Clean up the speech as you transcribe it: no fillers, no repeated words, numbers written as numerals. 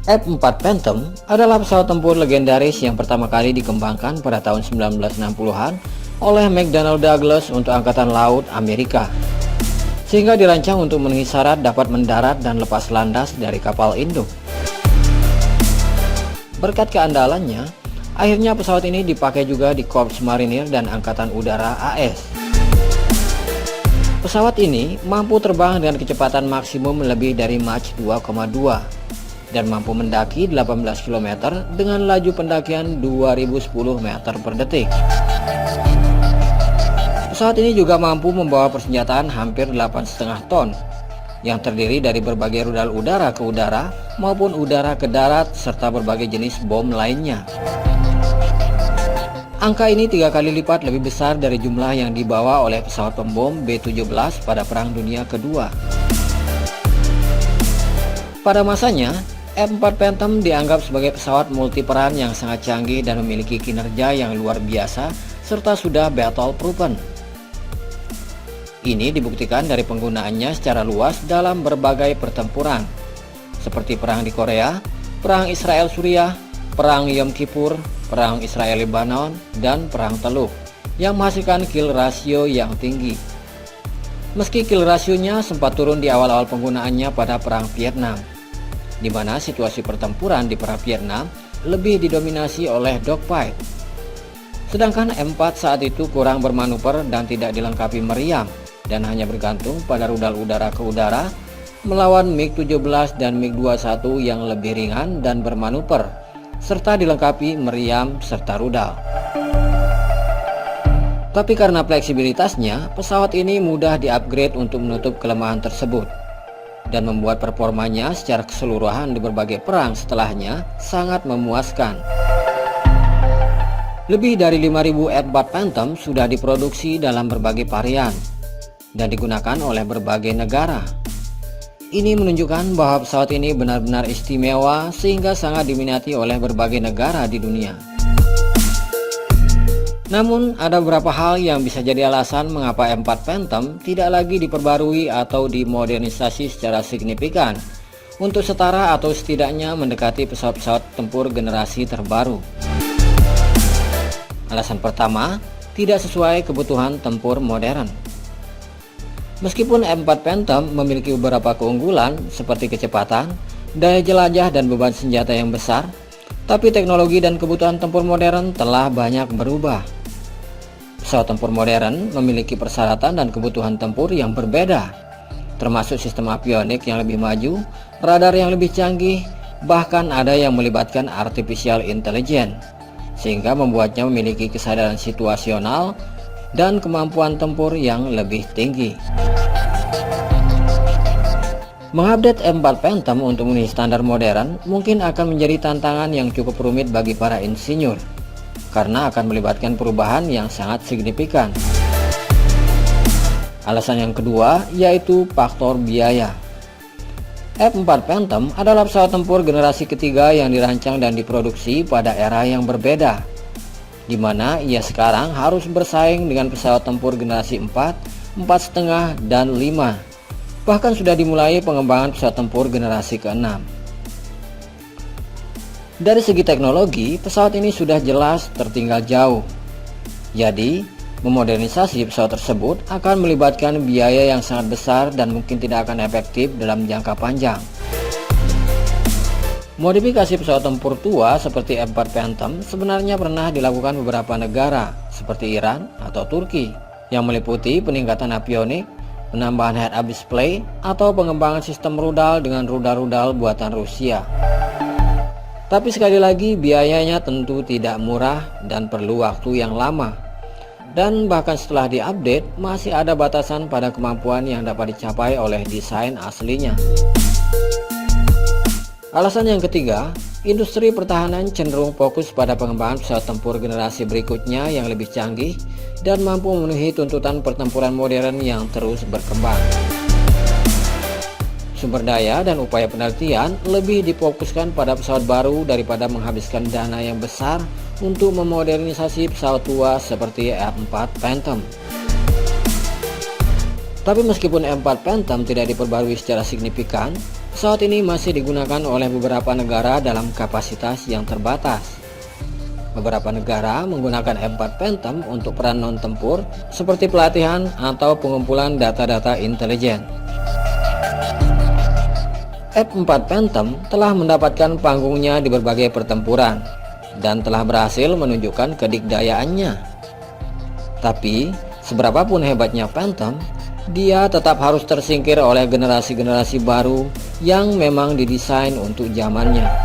F-4 Phantom adalah pesawat tempur legendaris yang pertama kali dikembangkan pada tahun 1960-an oleh McDonnell Douglas untuk Angkatan Laut Amerika, sehingga dirancang untuk memenuhi syarat dapat mendarat dan lepas landas dari kapal induk. Berkat keandalannya, akhirnya pesawat ini dipakai juga di Korps Marinir dan Angkatan Udara AS. Pesawat ini mampu terbang dengan kecepatan maksimum lebih dari Mach 2,2 dan mampu mendaki 18 km dengan laju pendakian 2010 meter per detik. Pesawat ini juga mampu membawa persenjataan hampir 8,5 ton yang terdiri dari berbagai rudal udara ke udara maupun udara ke darat serta berbagai jenis bom lainnya. Angka ini 3 kali lipat lebih besar dari jumlah yang dibawa oleh pesawat pembom B-17 pada Perang Dunia Kedua. Pada masanya, F-4 Phantom dianggap sebagai pesawat multiperan yang sangat canggih dan memiliki kinerja yang luar biasa serta sudah battle proven. Ini dibuktikan dari penggunaannya secara luas dalam berbagai pertempuran, seperti perang di Korea, perang Israel-Suriah, perang Yom Kippur, perang Israel-Lebanon, dan perang Teluk, yang menghasilkan kill ratio yang tinggi. Meski kill rasionya sempat turun di awal-awal penggunaannya pada perang Vietnam, di mana situasi pertempuran di perang Vietnam lebih didominasi oleh dogfight. Sedangkan M4 saat itu kurang bermanuver dan tidak dilengkapi meriam dan hanya bergantung pada rudal udara ke udara melawan MiG-17 dan MiG-21 yang lebih ringan dan bermanuver serta dilengkapi meriam serta rudal. Tapi karena fleksibilitasnya, pesawat ini mudah di-upgrade untuk menutup kelemahan tersebut dan membuat performanya secara keseluruhan di berbagai perang setelahnya sangat memuaskan. Lebih dari 5.000 F-4 Phantom sudah diproduksi dalam berbagai varian dan digunakan oleh berbagai negara. Ini menunjukkan bahwa pesawat ini benar-benar istimewa sehingga sangat diminati oleh berbagai negara di dunia. Namun, ada beberapa hal yang bisa jadi alasan mengapa M4 Phantom tidak lagi diperbarui atau dimodernisasi secara signifikan untuk setara atau setidaknya mendekati pesawat-pesawat tempur generasi terbaru. Alasan pertama, tidak sesuai kebutuhan tempur modern. Meskipun M4 Phantom memiliki beberapa keunggulan seperti kecepatan, daya jelajah dan beban senjata yang besar, tapi teknologi dan kebutuhan tempur modern telah banyak berubah. Pesawat tempur modern memiliki persyaratan dan kebutuhan tempur yang berbeda, termasuk sistem avionik yang lebih maju, radar yang lebih canggih, bahkan ada yang melibatkan artificial intelligence, sehingga membuatnya memiliki kesadaran situasional dan kemampuan tempur yang lebih tinggi. Mengupdate M4 Phantom untuk memenuhi standar modern mungkin akan menjadi tantangan yang cukup rumit bagi para insinyur, karena akan melibatkan perubahan yang sangat signifikan. Alasan yang kedua yaitu faktor biaya. F-4 Phantom adalah pesawat tempur generasi ketiga yang dirancang dan diproduksi pada era yang berbeda, di mana ia sekarang harus bersaing dengan pesawat tempur generasi 4, 4,5, dan 5. Bahkan sudah dimulai pengembangan pesawat tempur generasi ke-6. Dari segi teknologi, pesawat ini sudah jelas tertinggal jauh. Jadi, memodernisasi pesawat tersebut akan melibatkan biaya yang sangat besar dan mungkin tidak akan efektif dalam jangka panjang. Modifikasi pesawat tempur tua seperti F-4 Phantom sebenarnya pernah dilakukan beberapa negara seperti Iran atau Turki, yang meliputi peningkatan avionik, penambahan head-up display, atau pengembangan sistem rudal dengan rudal-rudal buatan Rusia. Tapi sekali lagi biayanya tentu tidak murah dan perlu waktu yang lama. Dan bahkan setelah diupdate masih ada batasan pada kemampuan yang dapat dicapai oleh desain aslinya. Alasan yang ketiga, industri pertahanan cenderung fokus pada pengembangan pesawat tempur generasi berikutnya yang lebih canggih dan mampu memenuhi tuntutan pertempuran modern yang terus berkembang. Sumber daya dan upaya penelitian lebih difokuskan pada pesawat baru daripada menghabiskan dana yang besar untuk memodernisasi pesawat tua seperti F4 Phantom. Tapi meskipun F4 Phantom tidak diperbarui secara signifikan, pesawat ini masih digunakan oleh beberapa negara dalam kapasitas yang terbatas. Beberapa negara menggunakan F4 Phantom untuk peran non-tempur seperti pelatihan atau pengumpulan data-data intelijen. F4 Phantom telah mendapatkan panggungnya di berbagai pertempuran dan telah berhasil menunjukkan kedikdayaannya. Tapi, seberapapun hebatnya Phantom, dia tetap harus tersingkir oleh generasi-generasi baru yang memang didesain untuk zamannya.